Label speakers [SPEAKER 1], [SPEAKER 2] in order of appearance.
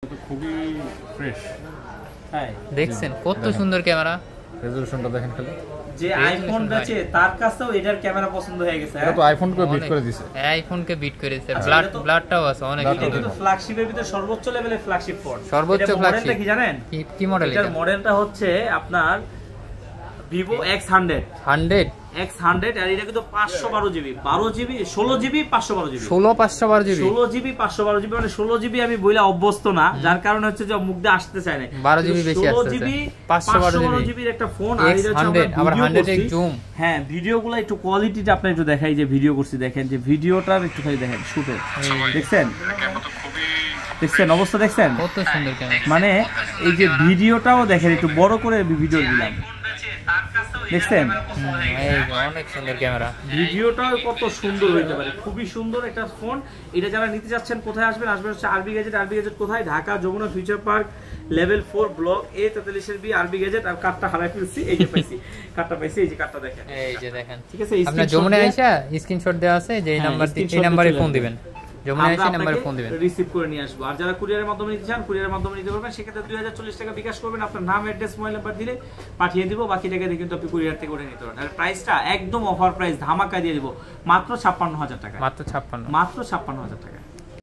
[SPEAKER 1] খুবই ফ্রেশ।
[SPEAKER 2] হ্যাঁ
[SPEAKER 3] দেখছেন কত সুন্দর ক্যামেরা,
[SPEAKER 1] রেজোলিউশনটা দেখেন খালি।
[SPEAKER 2] যে আইফোন আছে তার কাছেও এটার ক্যামেরা পছন্দ হয়ে গেছে।
[SPEAKER 1] এটা তো আইফোনকে বিট করে দিয়েছে।
[SPEAKER 3] আইফোনকে বিট করেছে।
[SPEAKER 2] আচ্ছা,
[SPEAKER 3] ব্লাডটাও আছে অনেক।
[SPEAKER 2] এটা কিন্তু ফ্ল্যাগশিপের ভিতরে সর্বোচ্চ লেভেলের ফ্ল্যাগশিপ ফোন।
[SPEAKER 3] সর্বোচ্চ ফ্ল্যাগশিপ।
[SPEAKER 2] মডেলটা কি জানেন?
[SPEAKER 3] কি মডেল এটা?
[SPEAKER 2] এটার মডেলটা হচ্ছে আপনার Vivo X100 X100 আর এটা কিন্তু 512 GB 12 GB 16 GB 512 GB
[SPEAKER 3] 512 GB
[SPEAKER 2] 16 GB 512 GB মানে 16 জিবি আমি বইলা অভ্যস্ত না, যার কারণে হচ্ছে যে মুখ দিয়ে আসতে চায় না।
[SPEAKER 3] 12 জিবি বেশি আসছে।
[SPEAKER 2] 16 জিবি
[SPEAKER 3] 512
[SPEAKER 2] জিবির একটা ফোন। আর এটা হচ্ছে
[SPEAKER 3] আবার 100x জুম।
[SPEAKER 2] হ্যাঁ, ভিডিওগুলো একটু কোয়ালিটিটা আপনি একটু দেখাই, যে ভিডিও করছি দেখেন, যে ভিডিওটার একটু খালি দেখেন শুটে দেখছেন, দেখছেন অবস্থা দেখছেন
[SPEAKER 3] কত সুন্দর ক্যামেরা।
[SPEAKER 2] মানে এই যে ভিডিওটাও দেখেন, একটু বড় করে ভিডিও দিলাম দেখছেন,
[SPEAKER 3] অনেক সুন্দর ক্যামেরা।
[SPEAKER 2] ভিডিওটাও কত সুন্দর হইতে পারে, খুবই সুন্দর একটা ফোন। এটা যারা নিতে যাচ্ছেন কোথায় আসবেন? আসবেন হচ্ছে আরবি গ্যাজেট। আরবি গ্যাজেট কোথায়? Dhaka Jamuna future park level 4 block A 43 আরবি গ্যাজেট। আর কার্ডটা হারাই ফেলছি, এই যে পাইছি কার্ডটা পাইছি, এই যে কার্ডটা দেখেন,
[SPEAKER 3] এই যে দেখেন,
[SPEAKER 2] ঠিক আছে।
[SPEAKER 3] আপনার যমুনা আইসা স্ক্রিনশট দেওয়া আছে, যে এই নাম্বার, এই নম্বরে ফোন দিবেন, যমুনা আইসা নম্বরে ফোন দিবেন,
[SPEAKER 2] রিসিভ করে নিয়ে আসবো। আর যারা কুরিয়ারের মাধ্যমে নিতে চান, কুরিয়ারের মাধ্যমে নিতে পারবেন। সেক্ষেত্রে 2040 টাকা বিকাশ করবেন, আপনার নাম, অ্যাড্রেস, মোবাইল নাম্বার দিলে পাঠিয়ে দিব। বাকি টাকা দিয়ে কিন্তু আপনি কুরিয়ার থেকে করে নিতে পারবেন। আর প্রাইসটা একদম অফার প্রাইস, ধামাকা দিয়ে দিব, মাত্র 56,000 টাকা।
[SPEAKER 3] মাত্র 56।
[SPEAKER 2] মাত্র 56,000 টাকা।